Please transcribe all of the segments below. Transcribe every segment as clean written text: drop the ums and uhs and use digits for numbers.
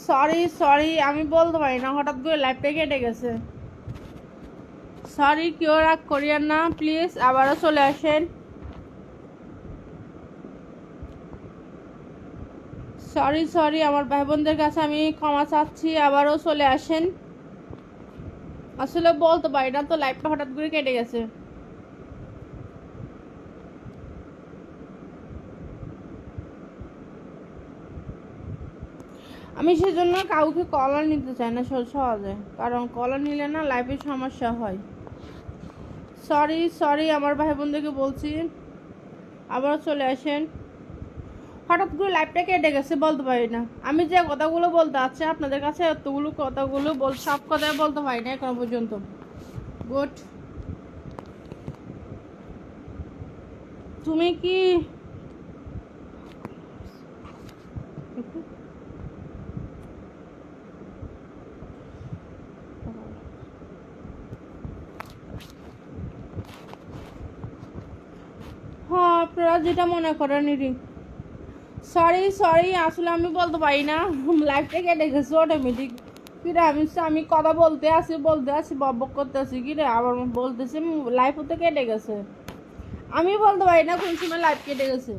Sorry sorry, আমি বলতে পারি না, হঠাৎ করে লাইভটা কেটে গেছে। সরি, কেউ রাগ করিয়েন না প্লিজ, আবারও চলে আসেন। সরি সরি, আমার ভাই বোনদের কাছে আমি ক্ষমা চাচ্ছি, আবারও চলে আসেন। আসলে বলতে পারি না তো, লাইভটা হঠাৎ করে কেটে গেছে। আমি সেজন্য কাউকে কলার নিতে চাই না সহজে, কারণ কলার নিলে না লাইফে সমস্যা হয়। সরি সরি, আমার ভাই বোনদেরকে বলছি, আবারও চলে আসেন। হঠাৎ করে লাইভটা কেটে গেছে, বলতে পারি না। আমি যে কথাগুলো বলতে আছি আপনাদের কাছে, এতগুলো কথাগুলো সব কথাই বলতে পারি না এখনো পর্যন্ত। গুড। তুমি কি হ্যাঁ, আপনারা যেটা মনে করেন নিরি। সরি সরি, আসলে আমি বলতে পারি না, লাইভটা কেটে গেছে অটোমেটিক। কিরে আমি কথা বলতে আসি বক করতে আসি, কিরে আবার বলতেছি লাইভ হতে কেটে গেছে। আমি বলতে পারি না কোন সময় লাইভ কেটে গেছে।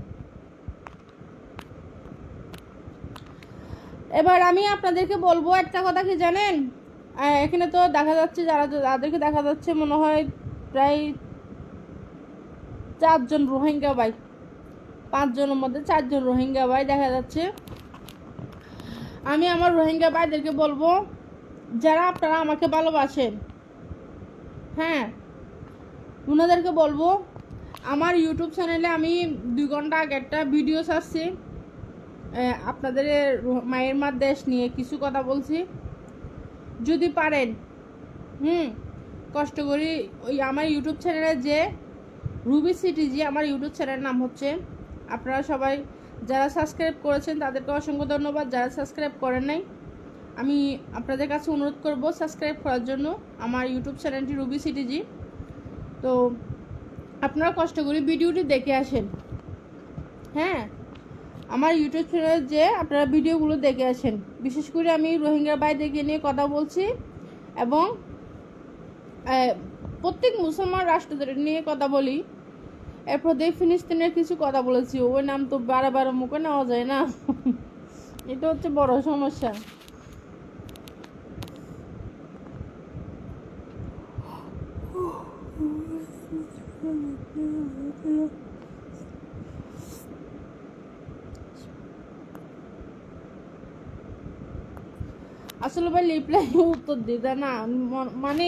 এবার আমি আপনাদেরকে বলবো একটা কথা, কি জানেন, এখানে তো দেখা যাচ্ছে যাদেরকে দেখা যাচ্ছে মনে হয় প্রায় 4 জন রোহিঙ্গা ভাই, 5 জনের মধ্যে 4 জন রোহিঙ্গা ভাই দেখা যাচ্ছে। আমি আমার রোহিঙ্গা ভাইদেরকে বলবো, যারা আপনারা আমাকে ভালোবাসেন, হ্যাঁ, ওনাদেরকে বলবো, আমার ইউটিউব চ্যানেলে আমি 2 ঘন্টা আগে একটা ভিডিও ছাড়ছি, আপনাদের মায়ের দেশ নিয়ে কিছু কথা বলছি। যদি পারেন কষ্ট করি ওই আমার ইউটিউব চ্যানেলে যে রুবি সিটিজি, আমার ইউটিউব চ্যানেলের নাম হচ্ছে, আপনারা সবাই যারা সাবস্ক্রাইব করেছেন তাদেরকে অসংখ্য ধন্যবাদ, যারা সাবস্ক্রাইব করেন নাই আমি আপনাদের কাছে অনুরোধ করব সাবস্ক্রাইব করার জন্য আমার ইউটিউব চ্যানেলটি রুবি সিটিজি। তো আপনারা কষ্ট করে ভিডিওটি দেখে আসেন, হ্যাঁ, আমার ইউটিউব চ্যানেলে যে আপনারা ভিডিওগুলো দেখে আসেন। বিশেষ করে আমি রোহিঙ্গা ভাইদেরকে নিয়ে কথা বলছি, এবং প্রত্যেক মুসলমান রাষ্ট্রদের নিয়ে কথা বলি। এরপর ফিলিস্তিনের কিছু কথা বলেছি, ওই নাম তো বারে মুখে নেওয়া যায় না, এটা হচ্ছে বড় সমস্যা। আসলে ভাই রিপ্লাই উত্তর দিতে না, মানে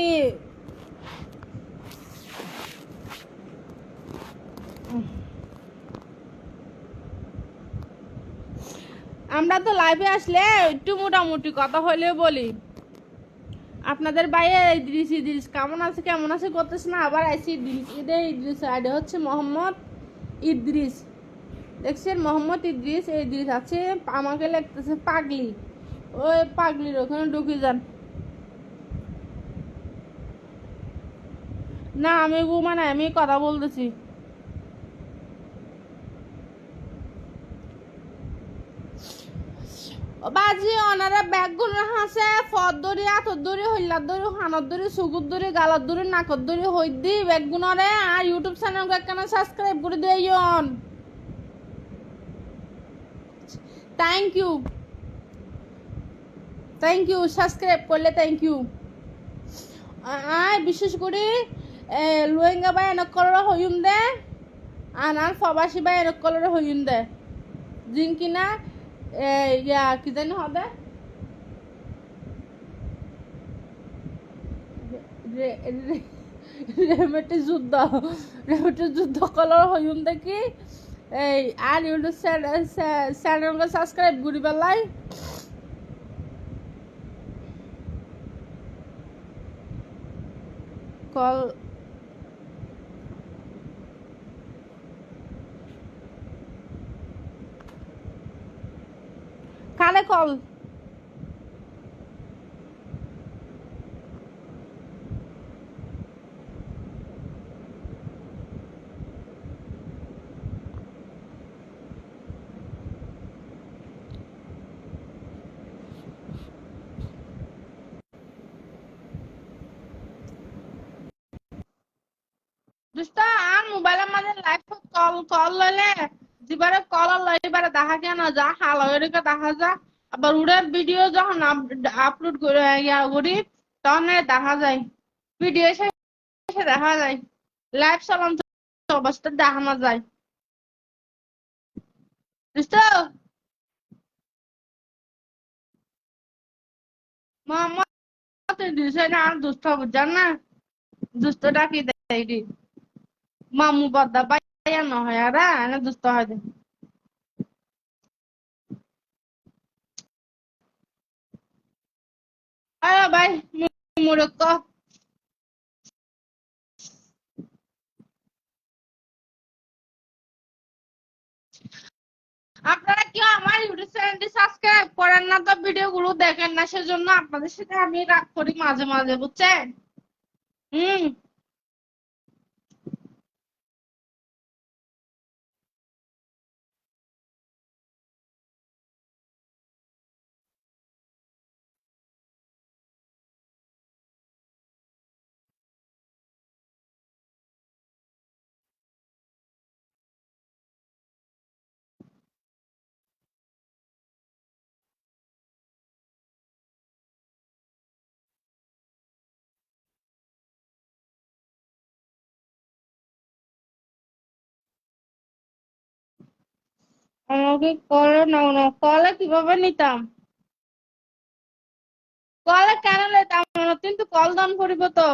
আমরা তো লাইভে আসলে একটু মোটামুটি কথা হলে বলি, আপনাদের বাইরে ইদ্রিস কেমন আছে করতেছে না, আবার আইসি ইদ্রিস আইডি হচ্ছে মোহাম্মদ ইদ্রিস, দেখছেন মোহাম্মদ ইদ্রিস আছে, আমাকে লাগতেছে পাগলি, ওই পাগলির ওখানে ঢুকে যান। না আমি ঘুমা নাই, আমি কথা বলতেছি। বাজি ওনারা ব্যাগগুলো হাসে ফদ দড়ি আতর দড়ি হইলার দড়ি হানত দড়ি সুগুর দড়ি গালার দড়ি নাকর দড়ি হইদি ব্যাগগুনরে, আর ইউটিউব চ্যানেল কেন সাবস্ক্রাইব করে দিয়ন। থ্যাংক ইউ সাবস্ক্রাইব করলে থ্যাংক ইউ। বিশেষ করে রোহিঙ্গা বাই এনক কলরে হইম দে, আর প্রবাসী বাই এনক কলরে হইম দে, যিন কিনা ইয়া কি জানি হবে রেমেটি যুদ্ধ কলর হইম দেখি এই আর ইউটিউব চ্যানেলকে সাবস্ক্রাইব করি পেলাই। কল কানে কল আমাদের লাইভ কল কল লইলে যেবারে কল লইবারে দেখা কেন যা হাল ওইদিকে দেখা যা আবার উড়ের ভিডিও যখন আপলোড করে ইয়া করি তখন দেখা যায় ভিডিও শেষে দেখা যায় লাইভ চালান অবস্থা দেখানো যায় বুঝছো মোহাম্মদ দিছে না আর দুস্থ বুঝছেন না দুস্থ ডাকি দেয় মামু বদ্দা পাইয়া নহয় আর না দুস্থ হয় দে আরে ভাই মুরক্ক আপনারা কি আমার ইউটিউব চ্যানেলটি সাবস্ক্রাইব করেন না তো ভিডিওগুলো দেখেন না সেজন্য আপনাদের সাথে আমি রাগ করি মাঝে মাঝে বুঝছেন হুম আমাকে কলে নাও না কলে কিভাবে নিতাম কলে কেন নিতাম না কিন্তু কল দান করিব তো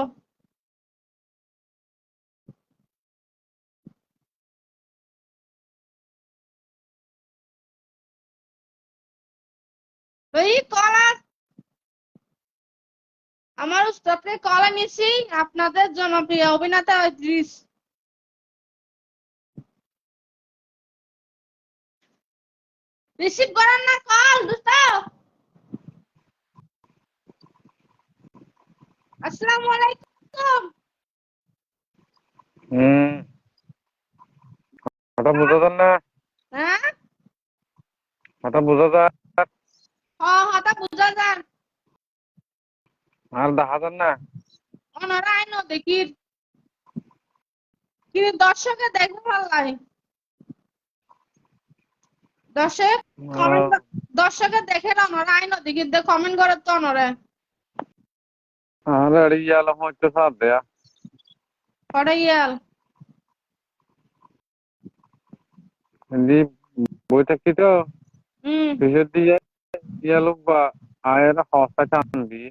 ওই কলা আমার উস্তাদকে কলে নিছি আপনাদের জনপ্রিয় অভিনেতা ইদ্রিস রিসিভ করেন না কল দোস্ত আসসালামু আলাইকুম হঠাৎ বোঝা যান না হ্যাঁ হঠাৎ বোঝা যায় হতা বুঝা যান আর দেখা যান না ওনারা আইনো দেখি কিন্তু দর্শকে দেখে ভালো লাগে দর্শক কমেন্ট দর্শকে দেখে ওনারা আইনো দেখি কমেন্ট করে তো ওনারা আর ইয়ালা হইতে সাথ দেয়া পরে ইয়াল হিন্দি বইটা কি তো হুম বিশেষ দিয়ে ইয়ালো বা আয়ের হসা চান্দি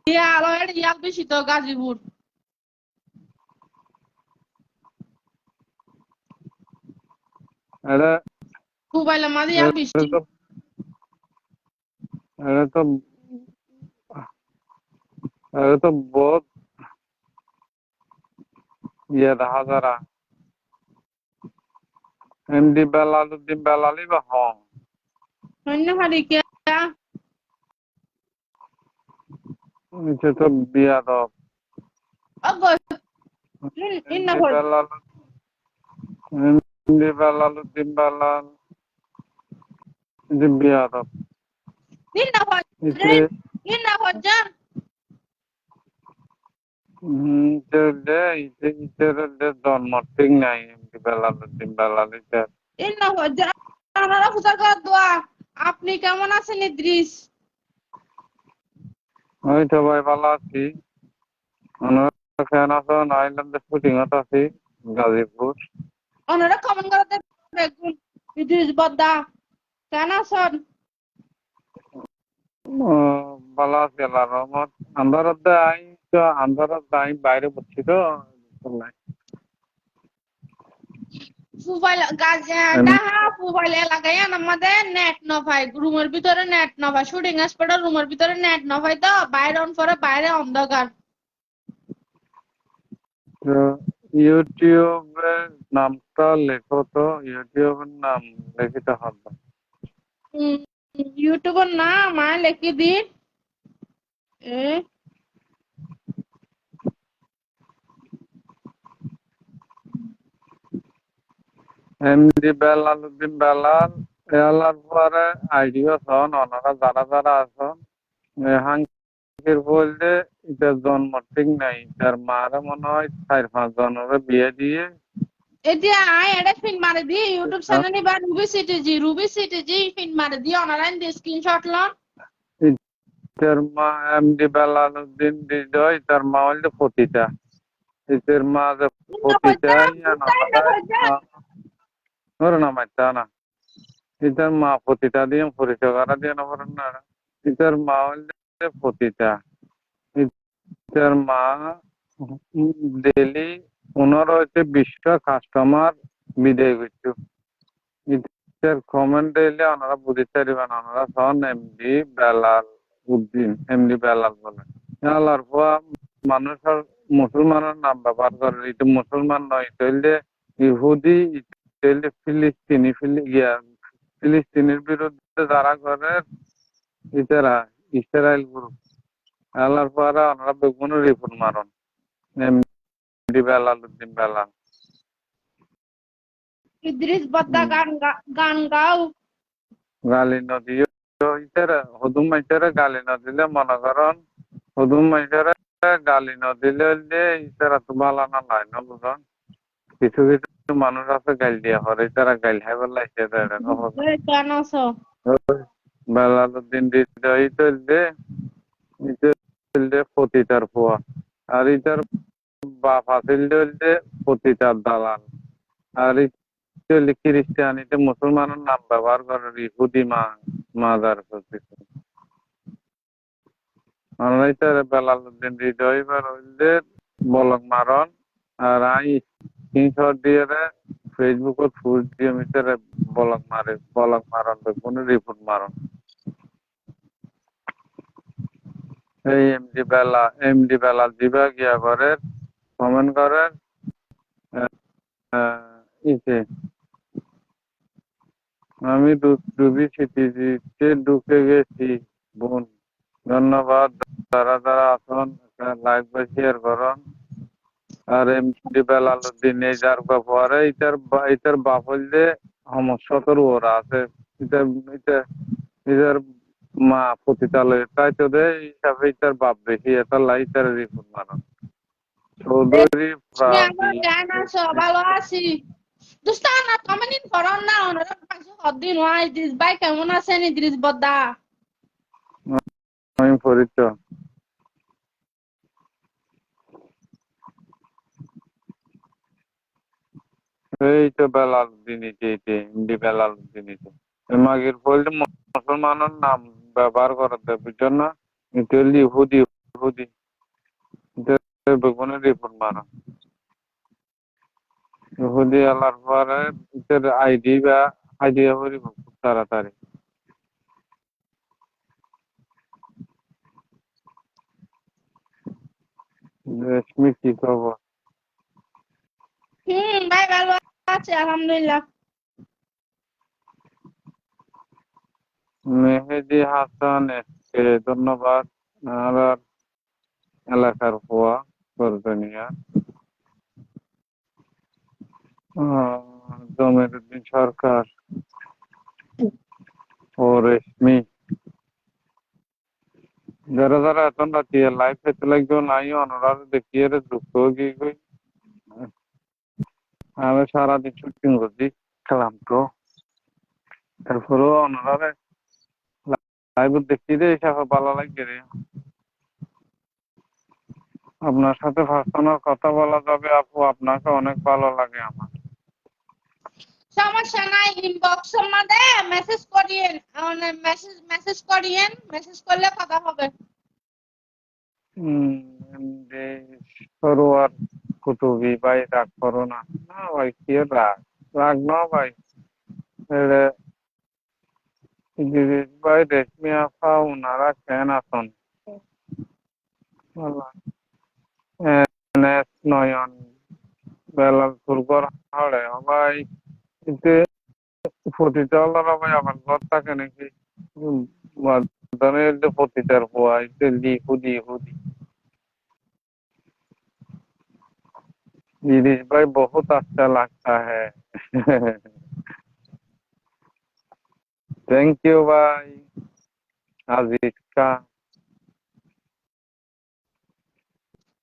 ইয়াল ইয়াল বেশি তো গাজীপুর এটা মোবাইলে মাঝে ইয়াল বেশি এটা তো এটা তো বহুত ইয়ে দেখা যারা এমডি বেলালুদ্দিন বেলালি বা হং অন্য হারি কে নিচে তো বিয়া দব ইন্না এমডি বেলালুদ্দিন বেলাল বিয়া দব ইন্না হজ্জান জন্ম ঠিক নাই এমডি বেলালুদ্দিন বেলালিতে ইন্না হজ্জান আপনারা পূজা করার দোয়া আপনি কেমন আছেন ইদ্রিস ওই তো ভাই ভালো আছি ফ্যান আছো আইল্যান্ডে শুটিং আছি গাজীপুর ওনারা কমেন্ট করতে দেখুন ইদ্রিস বদ্দা কেন আছেন ভালো আছি আল্লাহ রহমত আন্ধারত আই বাইরে বসছি তো মোবাইল মোবাইল এলাকায় আমাদের নেট না পাই রুমের ভিতরে নেট না পাই শুটিং স্পটে রুমের ভিতরে নেট না পাই তো বাইরে অন করে বাইরে অন্ধকার ইউটিউবের নামটা লেখো তো ইউটিউবের নাম লিখিতে হবে ইউটিউবের নাম লিখি দিন এমডি বেলালুদ্দিন বেলাল এলার পরে আইডিও সন ওনারা যারা যারা আছেন এর বলতে এটার জন্ম ঠিক নাই, তার মারা মনে হয় 4-5 জনের বিয়ে দিয়ে এতিয়া আই এডে ফিন মারে দি ইউটিউব চ্যানেল বা রুবি সিটিজি ফিন মারে দি অনলাইন দি স্ক্রিনশট লন ইতার মা এমডি বেলালউদ্দিন হৃদয়, তার মা হইলে পতিতা। ইতার মা যে পতিতা ইয়া না ওর নাম আইতা না, ইতার মা পতিতা দিয়ে পরিচয় করা দিয়ে না পারেন না। ইতার মা হইলে পতিতা, ইতার মা ডেলি 15-20টা কাস্টমার বিদায় করছো। ইতার কমেন্ট দিলে ওনারা বুঝতে পারবেন, ওনারা সন এমডি বেলাল উদ্দিন, এমডি বেলাল বলে। আল্লাহর পর মানুষের মুসলমানের নাম ব্যবহার করে, এটা মুসলমান নয়, এটা হইলে ইহুদি, এটা হইলে ফিলিস্তিনি, ফিলিস্তিনির বিরুদ্ধে যারা করে ইতারা ইসরায়েল গ্রুপ। আল্লাহর পরে ওনারা বেগুন রিপোর্ট মারন এমডি বেলাল উদ্দিন বেলাল। ইদ্রিস বদ্দা গান গাও গালি নদীও ইতারা হুদুম মাইতারা গালি নদিলে মনে করেন, হুদুম মাইতারা গালি নদিলে হইলে ইতারা তো ভালো না লাই না বুঝন। কিছু কিছু মানুষ আছে গাইল দিয়া পরে তারা গাইল হাইবার লাইছে কেন আছো বেলালউদ্দিন হৃদয় চললে পতিতার পোয়া, আর ইতার বাপ আছিল হইলে পতিতার দালাল, আর চলে খ্রিস্টানিতে মুসলমানের নাম ব্যবহার করে ইহুদি মাজার প্রতিষ্ঠা। আমরা ইতার বেলালউদ্দিন হৃদয় বার হইলে বলক মারন, আর আই স্ক্রিনশট দিয়ে ফেসবুকত ফুল দিয়ে মিটারে বলক মারন কোনো রিপোর্ট মারন। এই এমডি বেলাল দিবা গিয়া করে কমেন্ট করেন ইসে আমি রুবি সিটিজিতে ঢুকে গেছি বোন, ধন্যবাদ। যারা যারা আসুন লাইক বা শেয়ার করুন। আর এমডি বেলালউদ্দিন এই যার পরে ইতার বাপ হইলে সমস্যা তোর ওরা আছে, ইতার ইতার মা পতিতালয় তাই তো দে হিসাবে ইতার বাপ বেশি এটা লাই ইতার রিপোর্ট মারন। চৌধুরী আমার গান আছো ভালো আছি দোস্ত না কমেন্ট করো না ওনারা পাশে হদ্দিন হয় ইদ্রিস ভাই কেমন আছেন ইদ্রিস বদ্দা আমি পরিচয় এই তো বেলালউদ্দিন এমডি বেলালউদ্দিন মাগির বলতে মুসলমানের নাম ব্যবহার করতে বুঝছেন না, এটা হলে ইহুদি ইহুদি বেগুনের রিপোর্ট মারা ইহুদি আলার পরে এটার আইডি বা আইডিয়া করিব খুব তাড়াতাড়ি। রেশমি কি খবর? ভাই ভালো আছে আলহামদুলিল্লাহ মেহেদি হাসান এসকে ধন্যবাদ। আর এলাকার হওয়া করবেনিয়া জমিরুদ্দিন সরকার ও রেশমি, যারা যারা এখন রাতি লাইভ পেতে লাগবে নাই ওনারা দেখিয়ে দুঃখ গিয়ে গই। আমি সারাদিন শুটিং করছি খেলাম তো, তারপরেও ওনারা লাইভ দেখি রে হিসাব ভালো লাগবে রে। আপনার সাথে পার্সোনাল কথা বলা যাবে আপু, আপনাকে অনেক ভালো লাগে আমার। সমস্যা নাই ইনবক্সের মধ্যে মেসেজ করিয়েন মেসেজ করলে কথা হবে এমডি সরোয়ার কুতুবি ভাই রাগ করো না। না ভাই কি রাগ না ভাই, গিরিশ ভাই রেশমি আপা ওনারা কেন আসন এনএস নয়ন বেলালপুর ঘর হাড়ে ভাই, কিন্তু পতিতাওয়ালারা ভাই আমার ঘর থাকে নাকি পতিতার হওয়া ইহুদি ইহুদি गिरीश भाई बहुत अच्छा लगता है थैंक यू भाई आजीज का।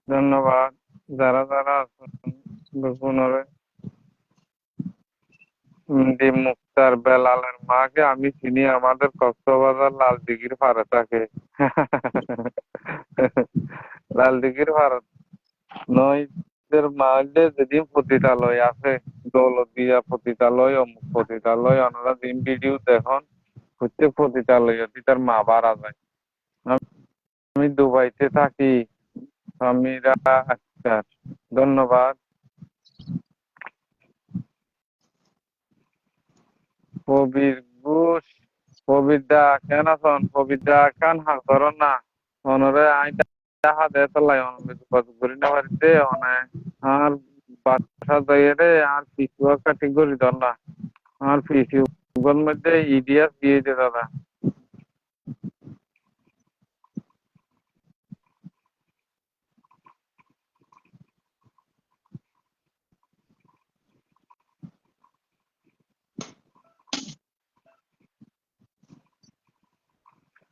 ধন্যবাদ যারা যারা আছেন পুনরে ডি মুক্তার বেলালের মাকে আমি চিনি, আমাদের কক্সবাজার লালদিঘির পাড়ে থাকে। লালদিঘির পাড়ে নইদের মা হইলে যেদিন পতিতালয় আছে, দৌলতদিয়া পতিতালয়, অমুক পতিতালয়, ওনারা দিন ভিডিও দেখুন, প্রত্যেক পতিতালয় তার মা বাড়া যায়। আমি দুবাইতে থাকি। সমীরা আক্তার, ধন্যবাদ। প্রবীর ঘোষ, প্রবীর দা কেন আছেন? প্রবীর দা কান হাল করেন না, অনরে আই দেখা দেয় চলাই অনরে যোগাযোগ করি না বাড়িতে অনে আর বাসা যাইয়ে রে আর পিছু কাটি করি ধর না, আর পিছু মধ্যে ইডিয়াস দিয়ে দে দাদা।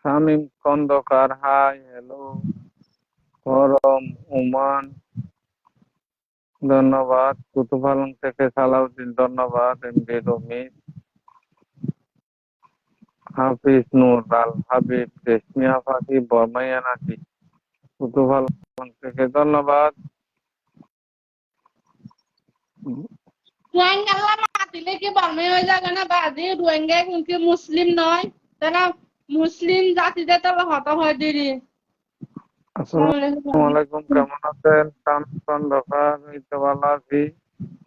Shamim Khandakar, hi hello. গরম ওমান, ধন্যবাদ। কুতুপালং থেকে সালাউদ্দিন, ধন্যবাদ। এমডি রমিত, হাফিজ নুর আল হাবিব, রেশমিয়া পাখি, বর্মাইয়া নাকি, কুতুপালং থেকে ধন্যবাদ। রোহিঙ্গা মাতিলে কি বর্মে হয়ে যাবে না বাদি? রোহিঙ্গা কিন্তু মুসলিম নয়, তারা মুসলিম জাতিদের তো হত হয়ে দিলি। আসসালামু আলাইকুম, কেমন আছেন? শামীম খন্দকার, এই তো ভালো আছি।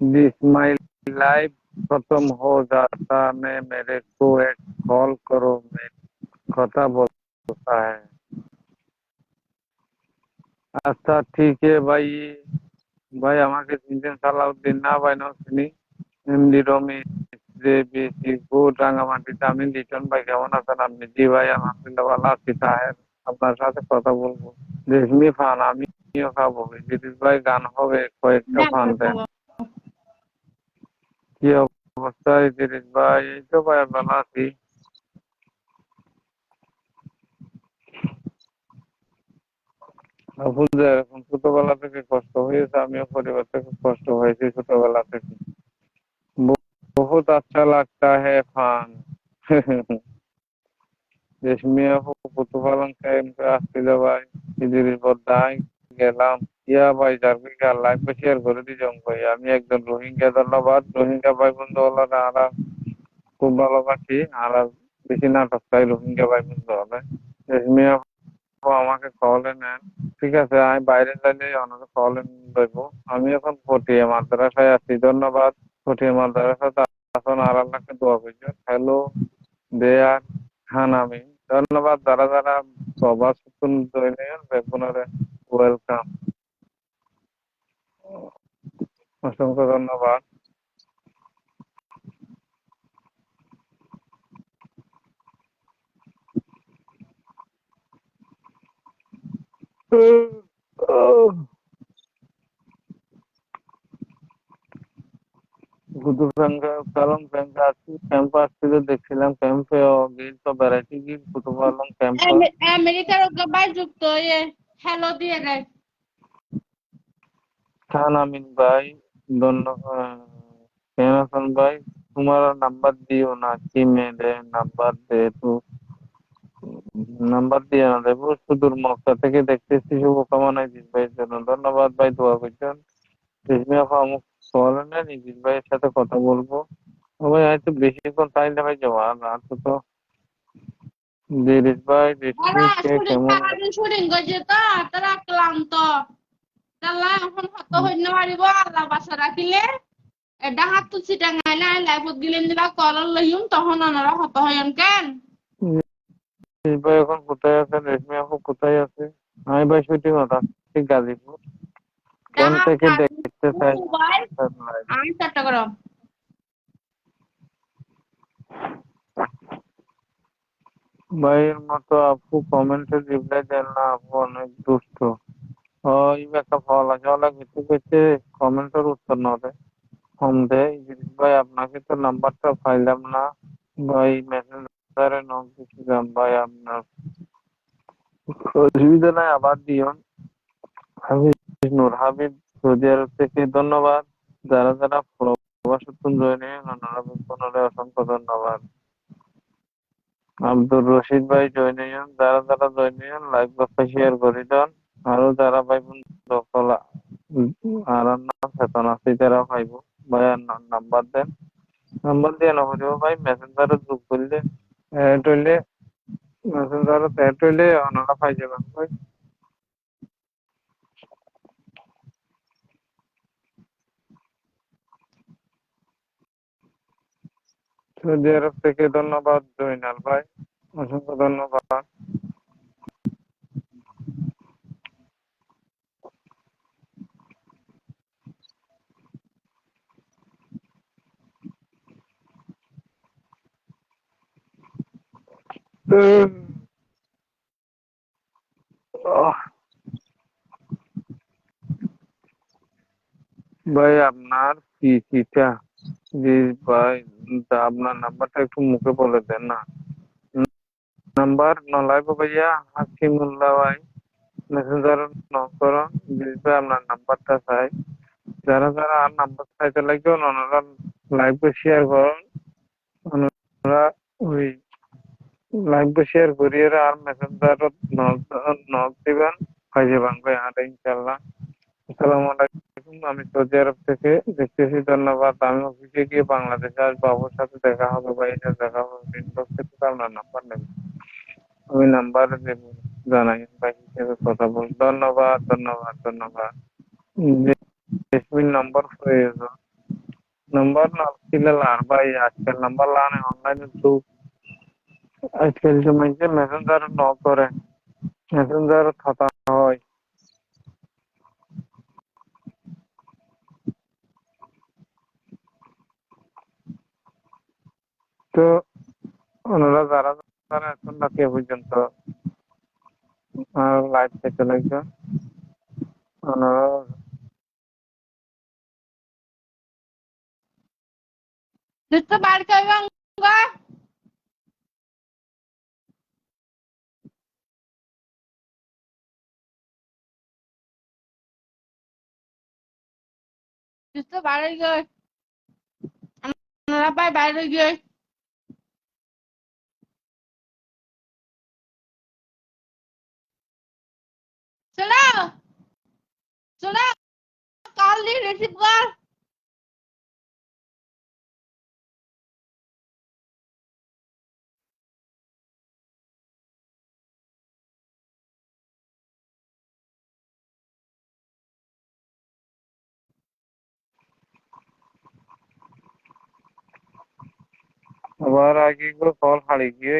दिस माई लाइफ खत्म हो जाता ने मेरे को एक कॉल करो, मैं কথা বলता है। আচ্ছা ঠিক है ভাই। ভাই আমাকে চিনতেন সালাউদ্দিন? না ভাই না চিনি। এমডি রমি, যে বেশি গুড, রাঙামাটিতে। আমি লিটন ভাই, কেমন আছেন আপনি? জি ভাই আলহামদুলিল্লাহ ভালো আছি। তাহের, আপনার সাথে কথা বলবো। রেশমি ফান, আমিও খাবো। জিনিস ভাই গান হবে, কয়েকটা ফান দেন। কি অবস্থা ইদ্রিস ভাই? এই তো ভাই ভালো আছি। বুঝলে এরকম ছোটবেলা থেকে কষ্ট হয়েছে, আমিও পরিবার থেকে কষ্ট হয়েছি ছোটবেলা থেকে। বহুত আচ্ছা লাগতা হে ফান। রেশমি আপু কুতুপালং টাইমকে আসছিল ভাই, ইদ্রিস বদ্দায় গেলাম। ইয়া ভাই জার্মিকা লাইভ শেয়ার করে দিলাম ভাই। আমি একজন রোহিঙ্গা, ধন্যবাদ। রোহিঙ্গা ভাই বন্ধু হলো না, আর খুব ভালোবাসি। আর বেশি নাটক চাই রোহিঙ্গা ভাই বন্ধু হবে। রেশমি আপু আমাকে কলে নেন, ঠিক আছে? আমি বাইরে যাইলে ওনাকে কলে দেব। আমি এখন পটিয়া মাদ্রাসায় আছি, ধন্যবাদ। পটিয়া মাদ্রাসাতে আসুন, আর আল্লাহকে দোয়া করছেন। হ্যালো দেয়ার খান, আমি ধন্যবাদ। যারা যারা প্রবাস বেগুনারে ওয়েলকাম, অসংখ্য ধন্যবাদ। কুতুপালং ক্যাম্পে আছি। ক্যাম্পে আসছিল, দেখছিলাম ক্যাম্পে গিল তো ভ্যারাইটি গিল কুতুপালং ক্যাম্প। আমেরিকার ভাই যুক্ত হয়ে হ্যালো দিয়ে দেয়। খান আমিন ভাই, ধন্যবাদ। কেন আছেন ভাই? তোমার নাম্বার দিও না, কি মেলে নাম্বার দে তু। নাম্বার দিয়ে না দেবো, সুদূর মক্কা থেকে দেখতেছি। শুভকামনা ইজিত ভাইয়ের জন্য, ধন্যবাদ ভাই, দোয়া করছেন। রেশমি আপা আমুক বলেন না, ইজিত ভাইয়ের সাথে কথা বলবো। ও ভাই হয়তো বেশিক্ষণ টাইম ভাই জমা রাত তো। দিরিশ ভাই, রেশমি কে কেমন? সারাদিন শুটিং করছে তো তারা ক্লান্ত। তারা এখন হত হইতে পারিব আল্লাহ বাসা রাখিলে এটা হাত তুলছি টাঙ্গাই না লাইফত গিলেন দিলা কলর লইম তখন ওনারা হত হইন কেন? দিরিশ ভাই এখন কোথায় আছেন? রেশমি আপু কোথায় আছে? আমি ভাই শুটিং ঠিক গাজীপুর। ক্যাম্প ডাহা থেকে দেখতে চাই। মোবাইল আমি চট্টগ্রাম। ভাইয়ের মতো আপু কমেন্টে রিপ্লাই দেন না, আপু অনেক দুষ্ট। ওই একটা ফল আছে, ওলা কিছু কিছু কমেন্টের উত্তর না দেয়, কম দেয়। ইদ্রিস ভাই আপনাকে তো নাম্বারটা পাইলাম না ভাই, মেসেঞ্জারে নক দিছিলাম ভাই আপনার। অসুবিধা নাই, আবার দিও। আমি নূর হাবিব সৌদি আরব থেকে ধন্যবাদ। যারা যারা প্রবাসী জয়েনে অসংখ্য ধন্যবাদ। আব্দুর রশিদ ভাই জয়েন হইন, যারা যারা জয়েন হইন লাইক বক্সে শেয়ার করে দেন। আরো যারা ভাই সকল আর চেতনা আছে তারা পাইব। ভাই নাম্বার দেন, নাম্বার দিয়ে নহলেও ভাই মেসেঞ্জারে যোগ করলে এড হইলে মেসেঞ্জারত এড হইলে ওনারা পাই যাবেন ভাই। সৌদি আরব থেকে ধন্যবাদ জয়নাল ভাই, অসংখ্য ধন্যবাদ। ভাই আপনার পিসিটা, জি ভাই, আপনার নাম্বারটা একটু মুখে বলে দেন না। নাম্বার নলাইব ভাইয়া হাকিমুল্লাহ ভাই, মেসেঞ্জার নক করুন, প্লিজ ভাই আপনার নাম্বারটা চাই। যারা যারা আর নাম্বার চাইতে লাগবে ওনারা লাইভে শেয়ার করুন। ওনারা ওই লাইভে শেয়ার করিয়ে আর মেসেঞ্জারত নক দিবেন, পাই যাবেন ভাই আর ইনশাল্লাহ। আসসালামু আলাইকুম, আমি সৌদি আরব থেকে দেখতেছি, ধন্যবাদ। আমি অফিসে গিয়ে বাংলাদেশে আসবো, বাবুর সাথে দেখা হবে ভাই, এটা দেখা হবে। ইনবক্স থেকে তো আপনার নাম্বার নেবেন, আমি নাম্বার দেব, জানাই ভাই হিসেবে কথা বল। ধন্যবাদ ধন্যবাদ ধন্যবাদ। জেসমিন নম্বর প্রয়োজন, নম্বর না ছিল আর ভাই আজকাল নাম্বার লানে অনলাইনে তো আজকাল যে মানুষে মেসেঞ্জার ন করে, মেসেঞ্জার কথা হয়। তো ওনারা যারা যারা এখন রাতে পর্যন্ত লাইভ থেকে লাগবে ওনারা Dito balik ka lang ba? Dito balik ka. Ano na ba balik ka? Sala! Sala! Kali receive ka. আবার আগে করে কল হারিয়ে গিয়ে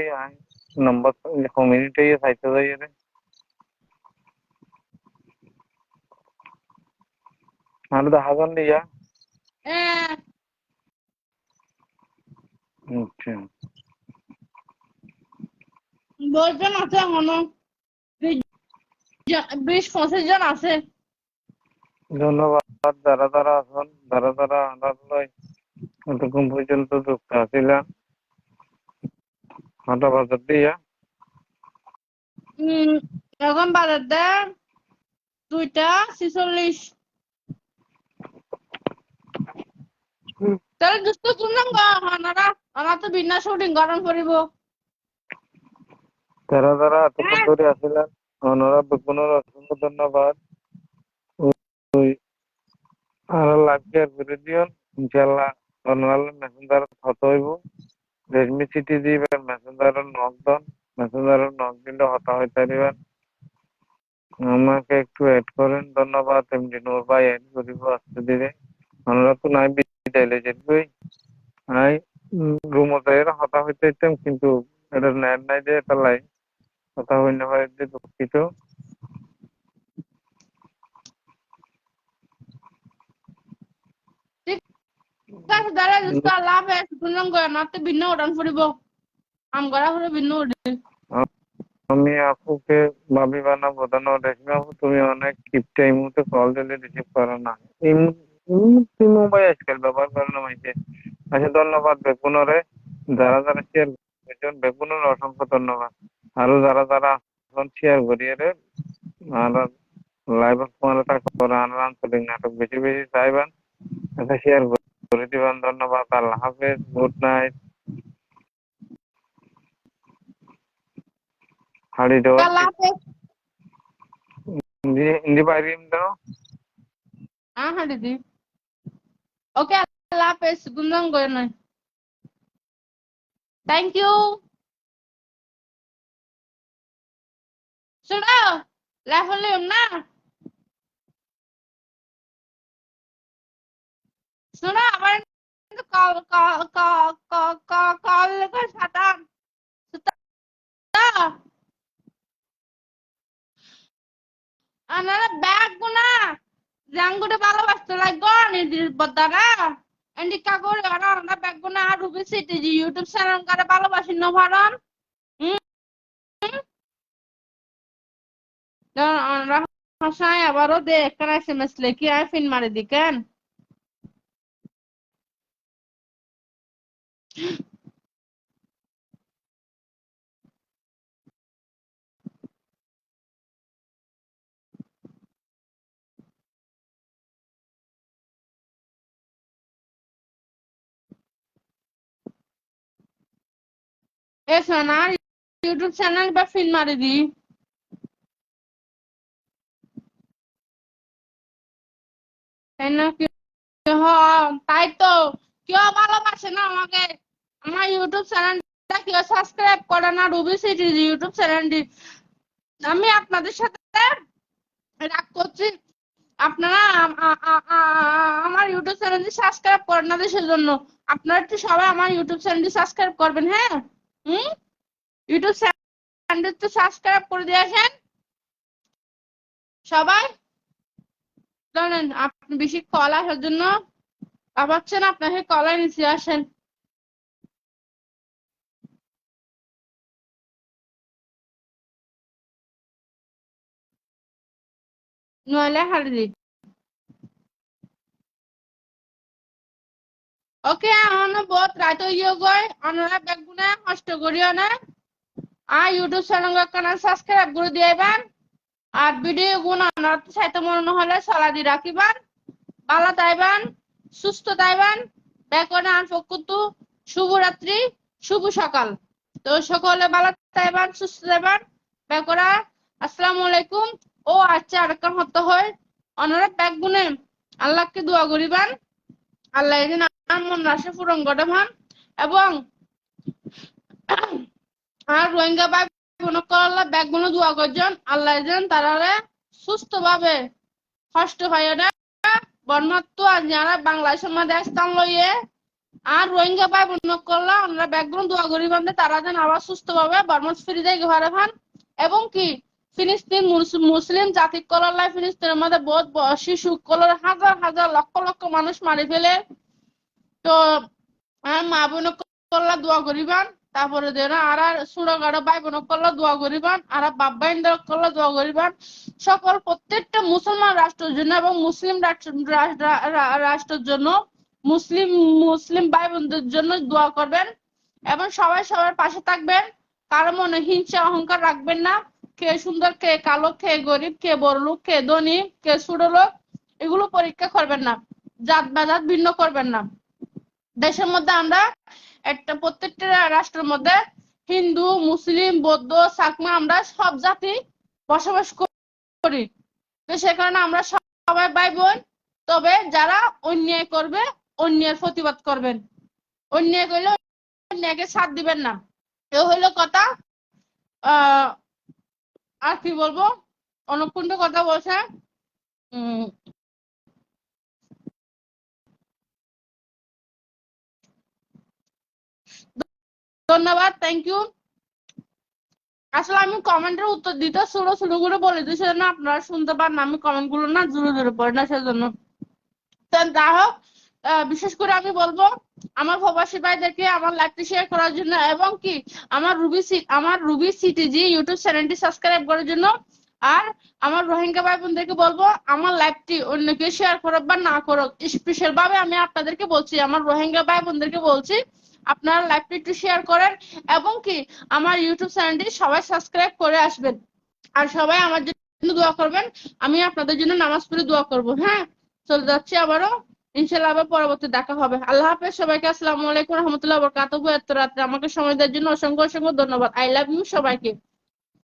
নাম্বার কমিউনিটি সাইটে যাই রে। আর দেখা যান দিয়া। Eh, আচ্ছা, বলছেন আছে এখনো 20-25 জন আছে। ধন্যবাদ যারা যারা আছেন, যারা যারা আনার এতক্ষণ পর্যন্ত যুক্ত আছিলেন। 9টা বাজার দিয়া এখন বাজার দেয় 2:46। তাহলে দুষ্ট শুনলাম গা হানারা, আমার তো বিনা শুটিং গরম করিব। যারা যারা এতক্ষণ ধরে আছিলেন ওনারা বেগুনের অসংখ্য ধন্যবাদ। ওই আর লাইভ শেয়ার করে দিন, ইনশাল্লাহ ওনারা মেসেঞ্জার হত হইব। রেডমি সিটি দিবেন, মেসেঞ্জার নক দেন, মেসেঞ্জার নক দিলে হতা হইতে দিবেন। আমাকে একটু এড করেন, ধন্যবাদ। এমডি নূর ভাই এড করিব আস্তে ধীরে। আমরা তো নাই বিদায় যেতবই নাই রুমতে হতা হইতে হইতাম, কিন্তু এটা নেট নাই যে এটা লাই কথা হই না পারে যে দুঃখিত। ঠিক আছে দাঁড়া দুষ্ট লাভ শুনলাম গা আমার তো ভিন্ন উড়ান ফুরিব। আম গড়া ফুরে ভিন্ন উড়ে। আমি আপুকে ভাবি বানাবো। ধন্যবাদ রেশমি আপু, তুমি অনেক কিপটে, এই মুহূর্তে কল দিলে রিসিভ করো না। এই মোবাইল আজকাল ব্যবহার করে না মাইছে। আচ্ছা ধন্যবাদ বেগুনরে, যারা যারা শেয়ার করছেন বেগুনের অসংখ্য ধন্যবাদ। আরো যারা যারা শেয়ার করিয়ে রে, আর লাইভ আপনারা কোরআন আঞ্চলিক নাটক বেশি বেশি চাইবেন, এটা শেয়ার করে দিবেন। ধন্যবাদ, আল্লাহ হাফেজ, গুড নাইট। হাড়ি ডোর আল্লাহ হাফেজ। হিন্দি বাইরে দাও। হ্যাঁ দিদি, ওকে, আল্লাহ হাফেজ, গুঞ্জন করে নয়, থ্যাংক ইউ। শোনো, লাফালিও না, শোনো আবার call call call call call করে সাতাম আনারা ব্যাগ গুনা জাঙ্গুরে ভালোবাসতে লাগবো নিদির বদারা এন্ডি কাগরে আনা ব্যাগ গুনা রুবি সিটি জি ইউটিউব চ্যানেল করে ভালোবাসি ন ভারন আমরা হাসায় আবারও দে একখানা এসএমএস লেখি আর ফিন মারি দিকেন। এ সোনা ইউটিউব চ্যানেল বা ফিন মারি দি। তাই তো কেউ ভালোবাসে না আমাকে, আমার ইউটিউব চ্যানেলটা কেউ সাবস্ক্রাইব করে না, রুবি সিটি ইউটিউব চ্যানেলটি। আমি আপনাদের সাথে রাগ করছি, আপনারা আমার ইউটিউব চ্যানেলটি সাবস্ক্রাইব করেন না, দেশের জন্য আপনারা একটু সবাই আমার ইউটিউব চ্যানেলটি সাবস্ক্রাইব করবেন। হ্যাঁ, ইউটিউব চ্যানেলটি সাবস্ক্রাইব করে দিয়ে আসেন সবাই। জানেন আপনি বেশি কল আসার জন্য ভাবছেন, আপনাকে কলাই নিচে আসেন। নইলে হারিয়ে দিই। ওকে, এখন বহুত রাত হইয়া গই, অনরা ব্যাগগুনা কষ্ট করিও না। আর ইউটিউব চ্যানেল কানা সাবস্ক্রাইব করে দিয়েবেন, আর ভিডিও গুণ অনার সাইতে মনে হলে সলা দি রাখিবেন। ভালো তাইবেন, সুস্থ তাইবেন, ব্যাকরণ আর ফকুতু, শুভরাত্রি, শুভ সকাল। তো সকলে ভালো তাইবেন, সুস্থ তাইবেন, ব্যাকরা আসসালামু আলাইকুম। ও আচ্ছা, আরেকটা হতে হয়, অনারা ব্যাগগুনে আল্লাহকে দোয়া করিবেন, আল্লাহ এদিন আমার মন রাশি পূরণ করে ভান। এবং আর রোহিঙ্গা ভাই বোন আল্লাহ ব্যাগগুলো দোয়া করছেন, আল্লাহ যেন তারারে সুস্থ ভাবে কষ্ট হয় না বর্মাত্ম আর যারা বাংলাদেশের মধ্যে স্থান লইয়ে আর রোহিঙ্গা ভাই বোন করলে আমরা ব্যাগগুলো দোয়া করিবেন তারা যেন আবার সুস্থ ভাবে বর্মাস ফিরে যায় ঘরে ভান। এবং কি ফিলিস্তিন মুসলিম জাতি কলার ফিলিস্তিনের মধ্যে বহুত শিশু কলার হাজার হাজার লক্ষ লক্ষ মানুষ মারি ফেলে। তো আর মা বোন করলা দোয়া করিবান, তারপরে দেন আর সুরগাড়ো ভাই বোন করলা দোয়া করিবান, আর বাপ বাইন্দার করলা দোয়া করিবান। সকল প্রত্যেকটা মুসলমান রাষ্ট্রের জন্য এবং মুসলিম রাষ্ট্রের জন্য, মুসলিম মুসলিম ভাই বোনদের জন্য দোয়া করবেন। এবং সবাই সবার পাশে থাকবেন, কারো মনে হিংসা অহংকার রাখবেন না। কে সুন্দর, কে কালো, কে গরিব, কে বড় লোক, কে ধনী, কে ছোট লোক, এগুলো পরীক্ষা করবেন না। জাত বাজাত ভিন্ন করবেন না। দেশের মধ্যে আমরা একটা প্রত্যেকটা রাষ্ট্রের মধ্যে হিন্দু, মুসলিম, বৌদ্ধ, চাকমা আমরা সব জাতি বসবাস করি। তো সে কারণে আমরা সবাই ভাই বোন। তবে যারা অন্যায় করবে অন্যায়ের প্রতিবাদ করবেন, অন্যায় করলে অন্যায়কে সাথ দিবেন না। এ হইলো কথা। আর কি বলবো, অনেকক্ষণ কথা বলছে। ধন্যবাদ, থ্যাংক ইউ। আসলে আমি কমেন্টের উত্তর দিতে শুরু শুরু করে বলে দিই, সেজন্য আপনারা শুনতে পান না, আমি কমেন্ট গুলো না জোরে জোরে পড়ে না, সেজন্য। যা হোক, বিশেষ করে আমি বলবো আমার প্রবাসী ভাইদেরকে আমার লাইভটি শেয়ার করার জন্য, এবং কি আমার রুবি সিটিজি ইউটিউব চ্যানেলটি সাবস্ক্রাইব করার জন্য। আর আমার রোহিঙ্গা ভাই বোনদেরকে বলবো আমার লাইভটি অন্যকে শেয়ার করো বা না করো, স্পেশাল ভাবে আমি আপনাদেরকে বলছি, আমার রোহিঙ্গা ভাই বোনদেরকে বলছি আপনারা লাইভটি একটু শেয়ার করেন, এবং কি আমার ইউটিউব চ্যানেলটি সবাই সাবস্ক্রাইব করে আসবেন। আর সবাই আমার জন্য দোয়া করবেন, আমি আপনাদের জন্য নামাজ পড়ে দোয়া করব। হ্যাঁ, চলে যাচ্ছি আবারও, ইনশাল্লাহ আবার পরবর্তী দেখা হবে। আল্লাহ হাফেজ সবাইকে। আসসালামু আলাইকুম রহমতুল্লাহ বরকাতুহু। এত রাত্রে আমাকে সময় দেওয়ার জন্য অসংখ্য অসংখ্য ধন্যবাদ। আই লাভ ইউ সবাইকে।